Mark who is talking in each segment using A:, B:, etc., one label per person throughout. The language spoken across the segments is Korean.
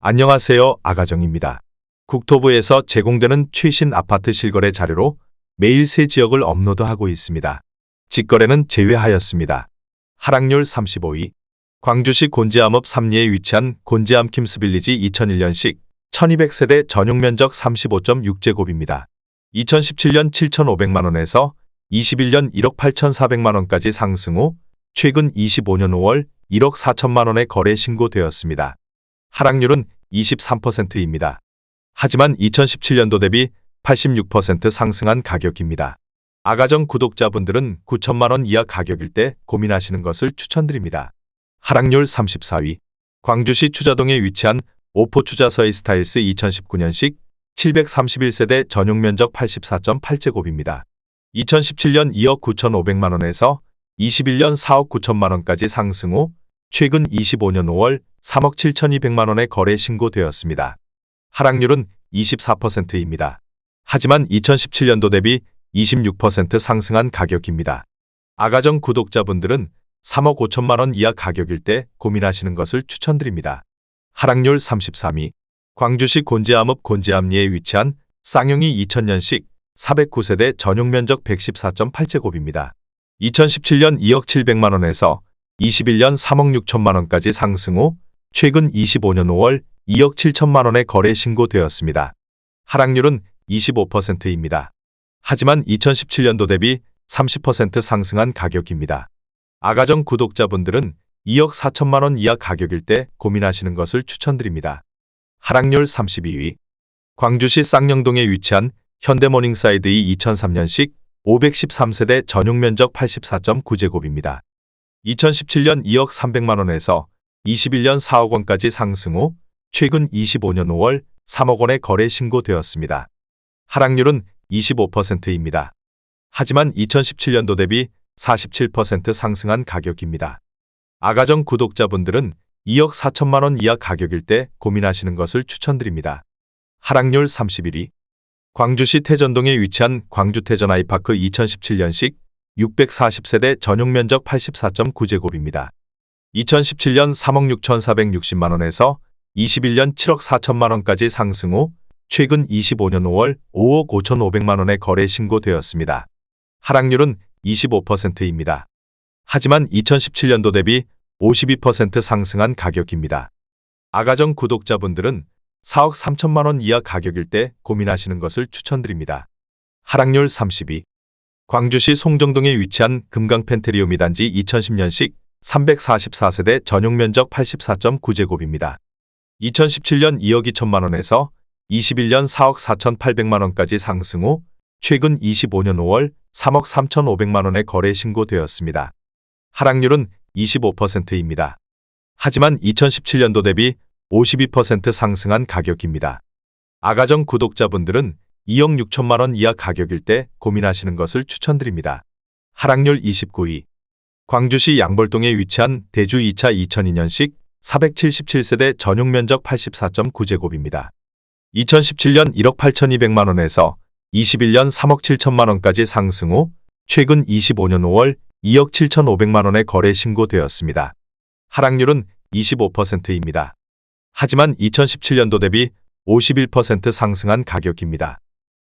A: 안녕하세요. 아가정입니다. 국토부에서 제공되는 최신 아파트 실거래 자료로 매일 새 지역을 업로드하고 있습니다. 직거래는 제외하였습니다. 하락률 35위. 광주시 곤지암읍 3리에 위치한 곤지암 킴스빌리지 2001년식 1200세대 전용면적 35.6제곱입니다. 2017년 7,500만원에서 21년 1억 8,400만원까지 상승 후 최근 25년 5월 1억 4천만원에 거래 신고되었습니다. 하락률은 23%입니다. 하지만 2017년도 대비 86% 상승한 가격입니다. 아가정 구독자분들은 9천만원 이하 가격일 때 고민하시는 것을 추천드립니다. 하락률 34위. 광주시 추자동에 위치한 오포추자서의 스타일스 2019년식 731세대 전용면적 84.8제곱입니다. 2017년 2억 9,500만원에서 21년 4억 9천만원까지 상승 후 최근 25년 5월 3억 7,200만원에 거래 신고되었습니다. 하락률은 24%입니다. 하지만 2017년도 대비 26% 상승한 가격입니다. 아가정 구독자분들은 3억 5천만원 이하 가격일 때 고민하시는 것을 추천드립니다. 하락률 33위. 광주시 곤지암읍 곤지암리에 위치한 쌍용이 2000년식 409세대 전용면적 114.8제곱입니다. 2017년 2억 700만원에서 21년 3억 6천만원까지 상승 후 최근 25년 5월 2억 7천만원에 거래 신고되었습니다. 하락률은 25%입니다. 하지만 2017년도 대비 30% 상승한 가격입니다. 아가정 구독자분들은 2억 4천만원 이하 가격일 때 고민하시는 것을 추천드립니다. 하락률 32위. 광주시 쌍용동에 위치한 현대모닝사이드이 2003년식 513세대 전용면적 84.9제곱입니다. 2017년 2억 300만원에서 21년 4억 원까지 상승 후 최근 25년 5월 3억 원에 거래 신고되었습니다. 하락률은 25%입니다. 하지만 2017년도 대비 47% 상승한 가격입니다. 아가정 구독자분들은 2억 4천만원 이하 가격일 때 고민하시는 것을 추천드립니다. 하락률 31위. 광주시 태전동에 위치한 광주태전 아이파크 2017년식 640세대 전용면적 84.9제곱입니다. 2017년 3억 6,460만원에서 21년 7억 4천만원까지 상승 후 최근 25년 5월 5억 5,500만원에 거래 신고되었습니다. 하락률은 25%입니다. 하지만 2017년도 대비 52% 상승한 가격입니다. 아가정 구독자분들은 4억 3천만원 이하 가격일 때 고민하시는 것을 추천드립니다. 하락률 30위. 광주시 송정동에 위치한 금강펜트리움이 단지 2010년식 344세대 전용면적 84.9제곱입니다. 2017년 2억 2천만원에서 21년 4억 4,800만원까지 상승 후 최근 25년 5월 3억 3,500만원에 거래 신고되었습니다. 하락률은 25%입니다. 하지만 2017년도 대비 52% 상승한 가격입니다. 아가정 구독자분들은 2억 6천만원 이하 가격일 때 고민하시는 것을 추천드립니다. 하락률 29위. 광주시 양벌동에 위치한 대주 2차 2002년식 477세대 전용면적 84.9제곱입니다. 2017년 1억 8,200만원에서 21년 3억 7천만원까지 상승 후 최근 25년 5월 2억 7,500만원에 거래 신고되었습니다. 하락률은 25%입니다. 하지만 2017년도 대비 51% 상승한 가격입니다.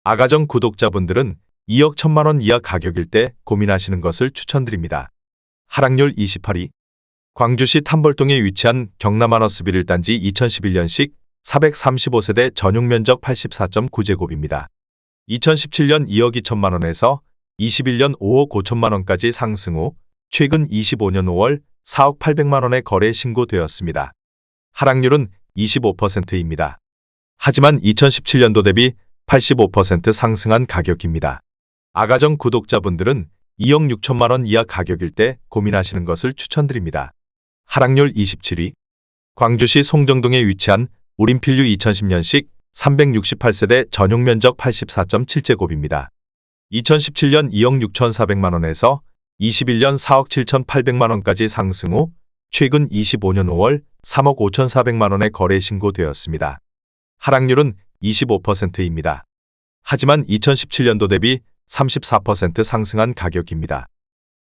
A: 아가정 구독자분들은 2억 1천만원 이하 가격일 때 고민하시는 것을 추천드립니다. 하락률 28위. 광주시 탐벌동에 위치한 경남하너스빌 단지 2011년식 435세대 전용면적 84.9제곱입니다. 2017년 2억 2천만원에서 21년 5억 5천만원까지 상승 후 최근 25년 5월 4억 800만원에 거래 신고되었습니다. 하락률은 25%입니다. 하지만 2017년도 대비 85% 상승한 가격입니다. 아가정 구독자분들은 2억 6천만원 이하 가격일 때 고민하시는 것을 추천드립니다. 하락률 27위. 광주시 송정동에 위치한 우림필류 2010년식 368세대 전용면적 84.7제곱입니다. 2017년 2억 6,400만원에서 21년 4억 7,800만원까지 상승 후 최근 25년 5월 3억 5,400만원에 거래 신고되었습니다. 하락률은 25%입니다. 하지만 2017년도 대비 34% 상승한 가격입니다.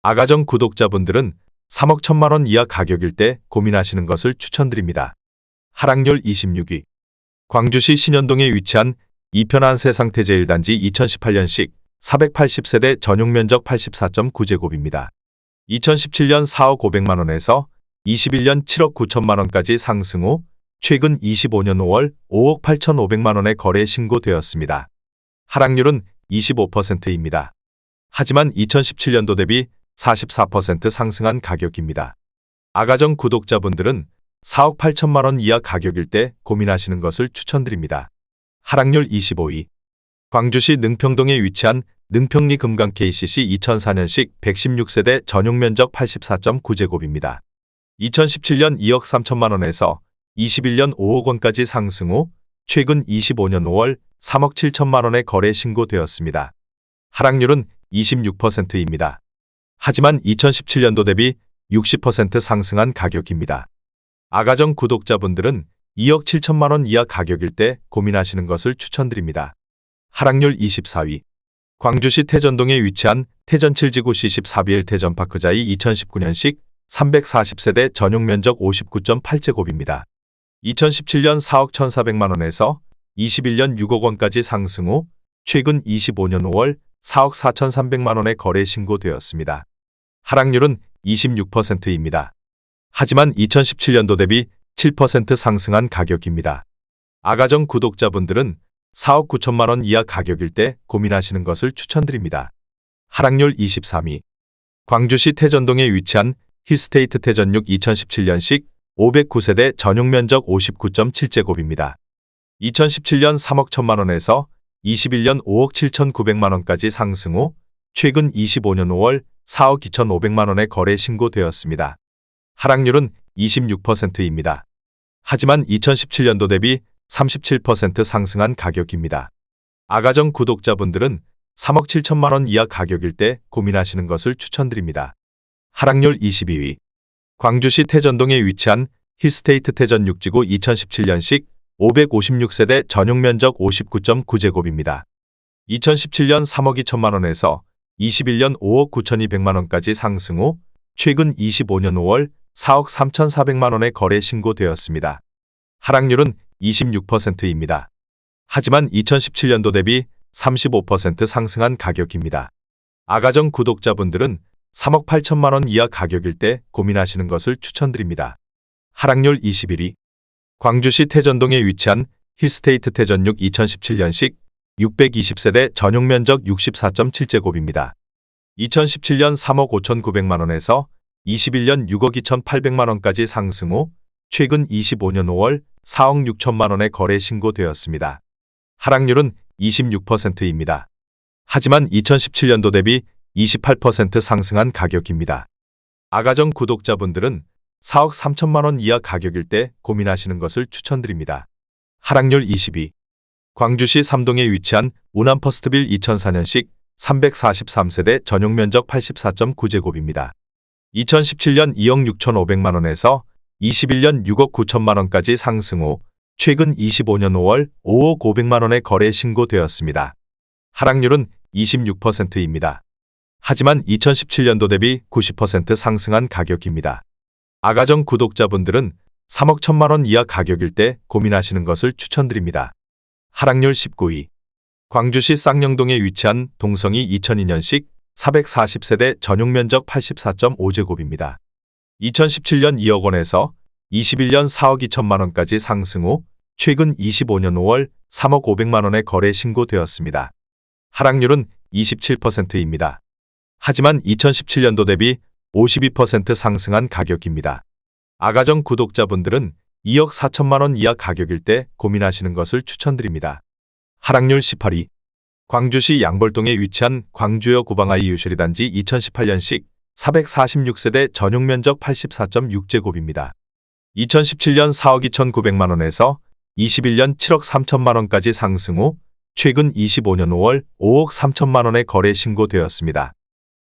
A: 아가정 구독자분들은 3억 1천만원 이하 가격일 때 고민하시는 것을 추천드립니다. 하락률 26위. 광주시 신현동에 위치한 이편한 세상태제 1단지 2018년식 480세대 전용 면적 84.9제곱입니다. 2017년 4억 500만 원에서 21년 7억 9천만 원까지 상승 후 최근 25년 5월 5억 8,500만 원에 거래 신고되었습니다. 하락률은 25%입니다. 하지만 2017년도 대비 44% 상승한 가격입니다. 아가정 구독자분들은 4억 8천만 원 이하 가격일 때 고민하시는 것을 추천드립니다. 하락률 25위. 광주시 능평동에 위치한 능평리 금강 KCC 2004년식 116세대 전용 면적 84.9제곱입니다. 2017년 2억 3천만 원에서 21년 5억 원까지 상승 후 최근 25년 5월 3억 7천만 원에 거래 신고되었습니다. 하락률은 26%입니다. 하지만 2017년도 대비 60% 상승한 가격입니다. 아가정 구독자분들은 2억 7천만 원 이하 가격일 때 고민하시는 것을 추천드립니다. 하락률 24위. 광주시 태전동에 위치한 태전 7지구 C14BL 태전파크자이 2019년식 340세대 전용 면적 59.8제곱입니다. 2017년 4억 1,400만 원에서 21년 6억 원까지 상승 후 최근 25년 5월 4억 4,300만 원에 거래 신고되었습니다. 하락률은 26%입니다. 하지만 2017년도 대비 7% 상승한 가격입니다. 아가정 구독자분들은 4억 9천만 원 이하 가격일 때 고민하시는 것을 추천드립니다. 하락률 23위. 광주시 태전동에 위치한 힐스테이트 태전육 2017년식 509세대 전용 면적 59.7제곱입니다. 2017년 3억 1천만 원에서 21년 5억 7,900만 원까지 상승 후 최근 25년 5월 4억 2,500만 원에 거래 신고되었습니다. 하락률은 26%입니다. 하지만 2017년도 대비 37% 상승한 가격입니다. 아가정 구독자분들은 3억 7천만 원 이하 가격일 때 고민하시는 것을 추천드립니다. 하락률 22위. 광주시 태전동에 위치한 힐스테이트 태전 6지구 2017년식 556세대 전용 면적 59.9제곱입니다. 2017년 3억 2천만 원에서 21년 5억 9,200만 원까지 상승 후 최근 25년 5월 4억 3,400만 원에 거래 신고되었습니다. 하락률은 26%입니다. 하지만 2017년도 대비 35% 상승한 가격입니다. 아가정 구독자분들은 3억 8천만 원 이하 가격일 때 고민하시는 것을 추천드립니다. 하락률 21위. 광주시 태전동에 위치한 힐스테이트 태전육 2017년식 620세대 전용 면적 64.7제곱입니다. 2017년 3억 5,900만 원에서 21년 6억 2,800만 원까지 상승 후 최근 25년 5월 4억 6천만 원에 거래 신고되었습니다. 하락률은 26%입니다. 하지만 2017년도 대비 28% 상승한 가격입니다. 아가정 구독자분들은 4억 3천만 원 이하 가격일 때 고민하시는 것을 추천드립니다. 하락률 22. 광주시 삼동에 위치한 우남퍼스트빌 2004년식 343세대 전용 면적 84.9제곱입니다. 2017년 2억 6,500만 원에서 21년 6억 9천만 원까지 상승 후 최근 25년 5월 5억 500만 원에 거래 신고되었습니다. 하락률은 26%입니다. 하지만 2017년도 대비 90% 상승한 가격입니다. 아가정 구독자분들은 3억 1천만 원 이하 가격일 때 고민하시는 것을 추천드립니다. 하락률 19위. 광주시 쌍용동에 위치한 동성이 2002년식 440세대 전용 면적 84.5제곱입니다. 2017년 2억 원에서 21년 4억 2천만 원까지 상승 후 최근 25년 5월 3억 500만 원에 거래 신고되었습니다. 하락률은 27%입니다. 하지만 2017년도 대비 52% 상승한 가격입니다. 아가정 구독자분들은 2억 4천만 원 이하 가격일 때 고민하시는 것을 추천드립니다. 하락률 18위. 광주시 양벌동에 위치한 광주여 구방아이 유실이 단지 2018년식 446세대 전용 면적 84.6제곱입니다. 2017년 4억 2,900만 원에서 21년 7억 3천만 원까지 상승 후 최근 25년 5월 5억 3천만 원에 거래 신고되었습니다.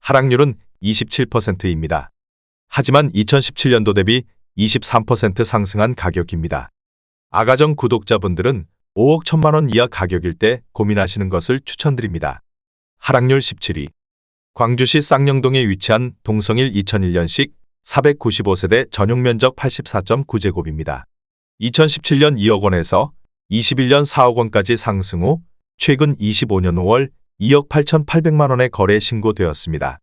A: 하락률은 27%입니다. 하지만 2017년도 대비 23% 상승한 가격입니다. 아가정 구독자분들은 5억 1천만 원 이하 가격일 때 고민하시는 것을 추천드립니다. 하락률 17위. 광주시 쌍용동에 위치한 동성일 2001년식 495세대 전용 면적 84.9제곱입니다. 2017년 2억 원에서 21년 4억 원까지 상승 후 최근 25년 5월 2억 8,800만 원의 거래 신고되었습니다.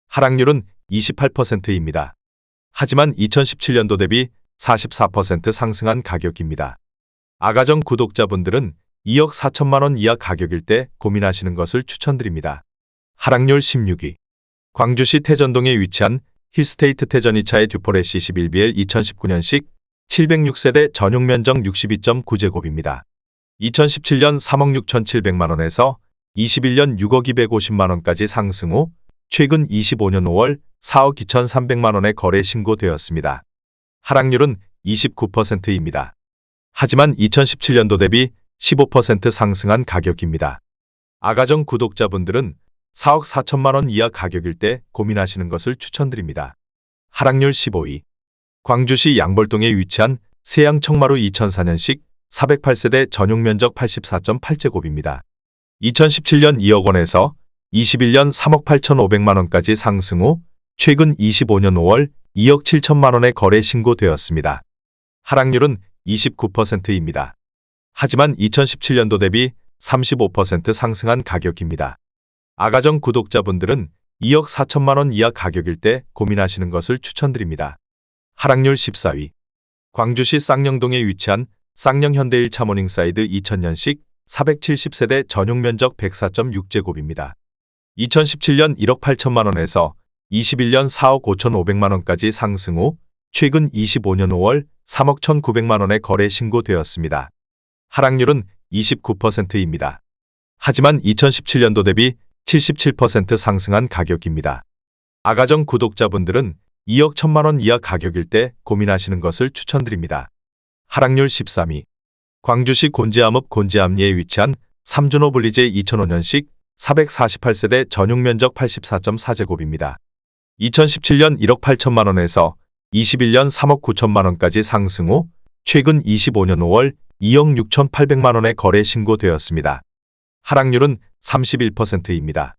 A: 하락률은 28%입니다. 하지만 2017년도 대비 44% 상승한 가격입니다. 아가정 구독자분들은 2억 4천만 원 이하 가격일 때 고민하시는 것을 추천드립니다. 하락률 16위. 광주시 태전동에 위치한 힐스테이트 태전 2차의 듀포레시 11BL 2019년식 706세대 전용 면적 62.9제곱입니다. 2017년 3억 6,700만 원에서 21년 6억 250만 원까지 상승 후 최근 25년 5월 4억 2,300만 원의 거래 신고되었습니다. 하락률은 29%입니다. 하지만 2017년도 대비 15% 상승한 가격입니다. 아가정 구독자분들은 4억 4천만 원 이하 가격일 때 고민하시는 것을 추천드립니다. 하락률 15위. 광주시 양벌동에 위치한 세양 청마루 2004년식 408세대 전용 면적 84.8제곱입니다. 2017년 2억 원에서 21년 3억 8,500만 원까지 상승 후 최근 25년 5월 2억 7천만 원의 거래 신고되었습니다. 하락률은 29%입니다. 하지만 2017년도 대비 35% 상승한 가격입니다. 아가정 구독자분들은 2억 4천만 원 이하 가격일 때 고민하시는 것을 추천드립니다. 하락률 14위. 광주시 쌍령동에 위치한 쌍령 현대일 차 모닝사이드 2000년식 470세대 전용 면적 104.6제곱입니다. 2017년 1억 8천만 원에서 21년 4억 5,500만 원까지 상승 후 최근 25년 5월 3억 1,900만 원의 거래 신고되었습니다. 하락률은 29%입니다. 하지만 2017년도 대비 77% 상승한 가격입니다. 아가정 구독자분들은 2억 1천만 원 이하 가격일 때 고민하시는 것을 추천드립니다. 하락률 13위. 광주시 곤지암읍 곤지암리에 위치한 삼준호 블리제 2005년식 448세대 전용 면적 84.4제곱입니다. 2017년 1억 8천만 원에서 21년 3억 9천만 원까지 상승 후 최근 25년 5월 2억 6,800만 원의 거래 신고되었습니다. 하락률은 31%입니다.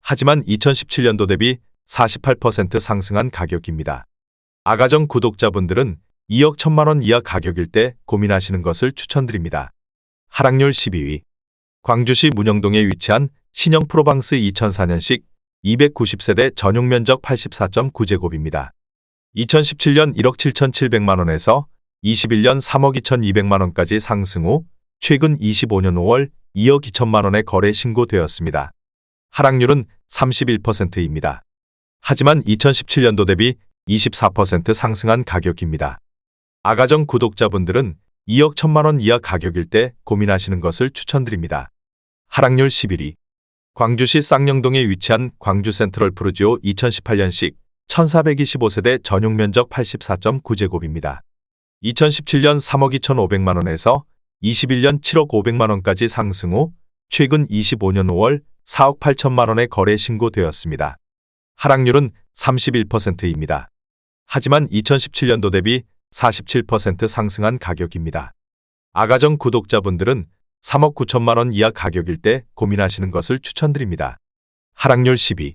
A: 하지만 2017년도 대비 48% 상승한 가격입니다. 아가정 구독자분들은 2억 1천만 원 이하 가격일 때 고민하시는 것을 추천드립니다. 하락률 12위. 광주시 문영동에 위치한 신형 프로방스 2004년식 290세대 전용 면적 84.9제곱입니다. 2017년 1억 7,700만 원에서 21년 3억 2,200만 원까지 상승 후 최근 25년 5월 2억 2천만 원의 거래 신고되었습니다. 하락률은 31%입니다. 하지만 2017년도 대비 24% 상승한 가격입니다. 아가정 구독자분들은 2억 1천만 원 이하 가격일 때 고민하시는 것을 추천드립니다. 하락률 11위. 광주시 쌍령동에 위치한 광주 센트럴 푸르지오 2018년식 1425세대 전용 면적 84.9제곱입니다. 2017년 3억 2,500만 원에서 21년 7억 500만 원까지 상승 후 최근 25년 5월 4억 8천만 원의 거래 신고되었습니다. 하락률은 31%입니다. 하지만 2017년도 대비 47% 상승한 가격입니다. 아가정 구독자분들은 3억 9천만 원 이하 가격일 때 고민하시는 것을 추천드립니다. 하락률 10위.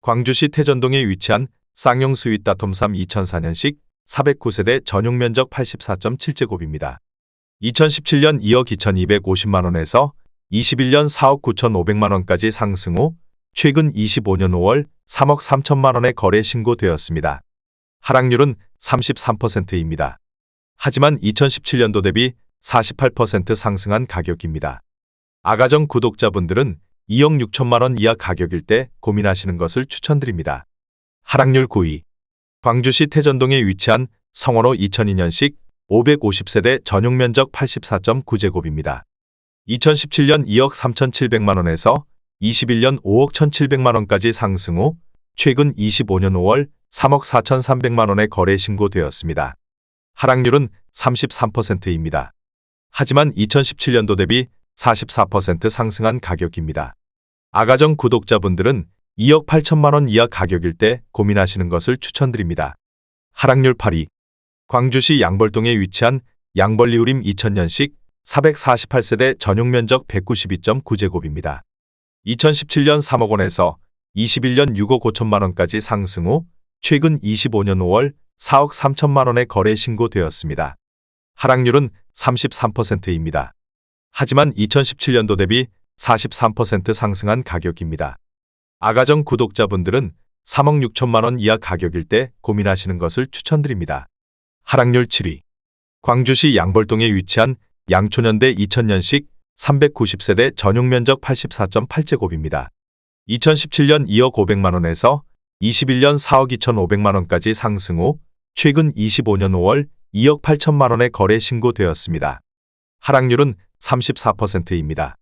A: 광주시 태전동에 위치한 쌍용 스윗 다톰삼 2004년식 409세대 전용 면적 84.7제곱입니다. 2017년 2억 2,250만 원에서 21년 4억 9,500만 원까지 상승 후 최근 25년 5월 3억 3천만 원의 거래 신고되었습니다. 하락률은 33%입니다. 하지만 2017년도 대비 48% 상승한 가격입니다. 아가정 구독자분들은 2억 6천만 원 이하 가격일 때 고민하시는 것을 추천드립니다. 하락률 9위. 광주시 태전동에 위치한 성원호 2002년식 550세대 전용 면적 84.9제곱입니다. 2017년 2억 3,700만 원에서 21년 5억 1,700만 원까지 상승 후 최근 25년 5월 3억 4,300만 원의 거래 신고되었습니다. 하락률은 33%입니다. 하지만 2017년도 대비 44% 상승한 가격입니다. 아가정 구독자분들은 2억 8천만 원 이하 가격일 때 고민하시는 것을 추천드립니다. 하락률 8위. 광주시 양벌동에 위치한 양벌리우림 2000년식 448세대 전용 면적 192.9제곱입니다. 2017년 3억 원에서 21년 6억 5천만 원까지 상승 후 최근 25년 5월 4억 3천만 원의 거래 신고되었습니다. 하락률은 33%입니다. 하지만 2017년도 대비 43% 상승한 가격입니다. 아가정 구독자분들은 3억 6천만 원 이하 가격일 때 고민하시는 것을 추천드립니다. 하락률 7위. 광주시 양벌동에 위치한 양초년대 2000년식 390세대 전용 면적 84.8제곱입니다. 2017년 2억 500만 원에서 21년 4억 2,500만 원까지 상승 후 최근 25년 5월 2억 8천만 원에 거래 신고되었습니다. 하락률은 34%입니다.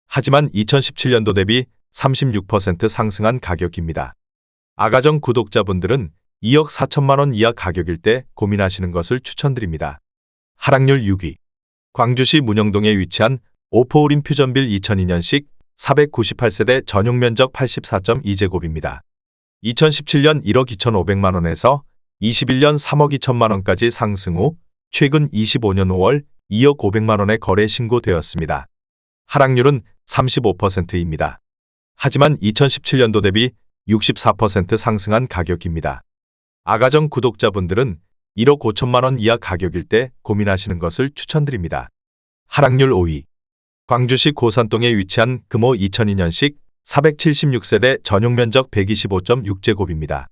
A: 하지만 2017년도 대비 36% 상승한 가격입니다. 아가정 구독자분들은 2억 4천만 원 이하 가격일 때 고민하시는 것을 추천드립니다. 하락률 6위. 광주시 문영동에 위치한 오포우림 퓨전빌 2002년식 498세대 전용 면적 84.2제곱입니다. 2017년 1억 2,500만 원에서 21년 3억 2천만 원까지 상승 후 최근 25년 5월 2억 500만 원에 거래 신고되었습니다. 하락률은 35%입니다. 하지만 2017년도 대비 64% 상승한 가격입니다. 아가정 구독자분들은 1억 5천만 원 이하 가격일 때 고민하시는 것을 추천드립니다. 하락률 5위. 광주시 고산동에 위치한 금호 2002년식 476세대 전용 면적 125.6제곱입니다.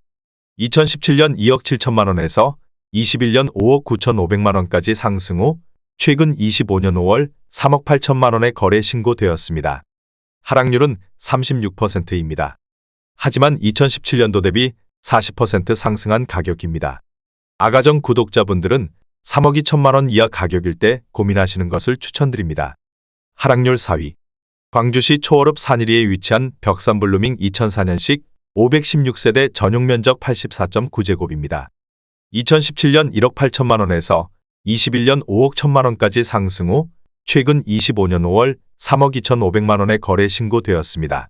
A: 2017년 2억 7천만 원에서 21년 5억 9,500만 원까지 상승 후 최근 25년 5월 3억 8천만 원에 거래 신고되었습니다. 하락률은 36%입니다. 하지만 2017년도 대비 40% 상승한 가격입니다. 아가정 구독자분들은 3억 2천만 원 이하 가격일 때 고민하시는 것을 추천드립니다. 하락률 4위. 광주시 초월읍 산일리에 위치한 벽산블루밍 2004년식 516세대 전용 면적 84.9제곱입니다. 2017년 1억 8천만 원에서 21년 5억 1천만 원까지 상승 후 최근 25년 5월 3억 2,500만 원에 거래 신고되었습니다.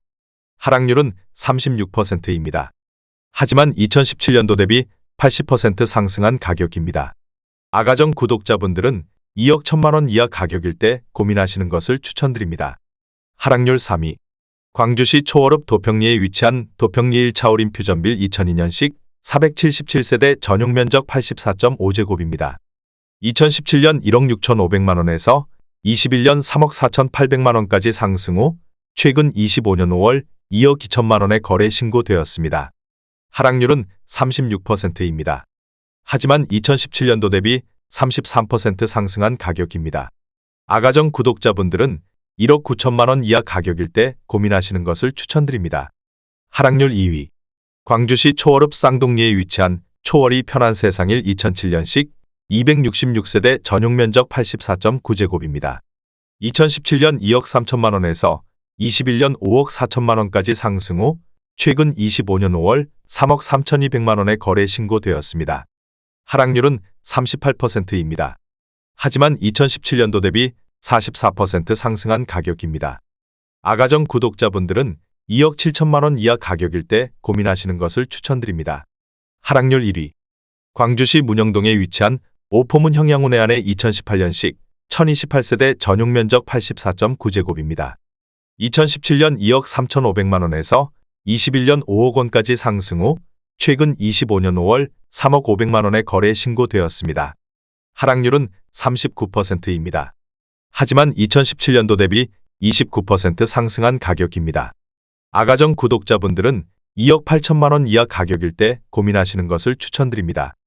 A: 하락률은 36%입니다. 하지만 2017년도 대비 80% 상승한 가격입니다. 아가정 구독자분들은 2억 1천만 원 이하 가격일 때 고민하시는 것을 추천드립니다. 하락률 3위. 광주시 초월읍 도평리에 위치한 도평리 1차올인 퓨전빌 2002년식 477세대 전용 면적 84.5제곱입니다. 2017년 1억 6,500만 원에서 21년 3억 4,800만 원까지 상승 후 최근 25년 5월 2억 2천만 원에 거래 신고되었습니다. 하락률은 36%입니다. 하지만 2017년도 대비 33% 상승한 가격입니다. 아가정 구독자분들은 1억 9천만 원 이하 가격일 때 고민하시는 것을 추천드립니다. 하락률 2위. 광주시 초월읍 쌍동리에 위치한 초월이 편한 세상일 2007년식 266세대 전용 면적 84.9제곱입니다. 2017년 2억 3천만 원에서 21년 5억 4천만 원까지 상승 후 최근 25년 5월 3억 3,200만 원에 거래 신고되었습니다. 하락률은 38%입니다. 하지만 2017년도 대비 44% 상승한 가격입니다. 아가정 구독자분들은 2억 7천만 원 이하 가격일 때 고민하시는 것을 추천드립니다. 하락률 1위. 광주시 문영동에 위치한 오포문 형양운해안의 2018년식 1028세대 전용 면적 84.9제곱입니다. 2017년 2억 3,500만 원에서 21년 5억 원까지 상승 후 최근 25년 5월 3억 500만 원에 거래 신고되었습니다. 하락률은 39%입니다. 하지만 2017년도 대비 29% 상승한 가격입니다. 아가정 구독자분들은 2억 8천만 원 이하 가격일 때 고민하시는 것을 추천드립니다.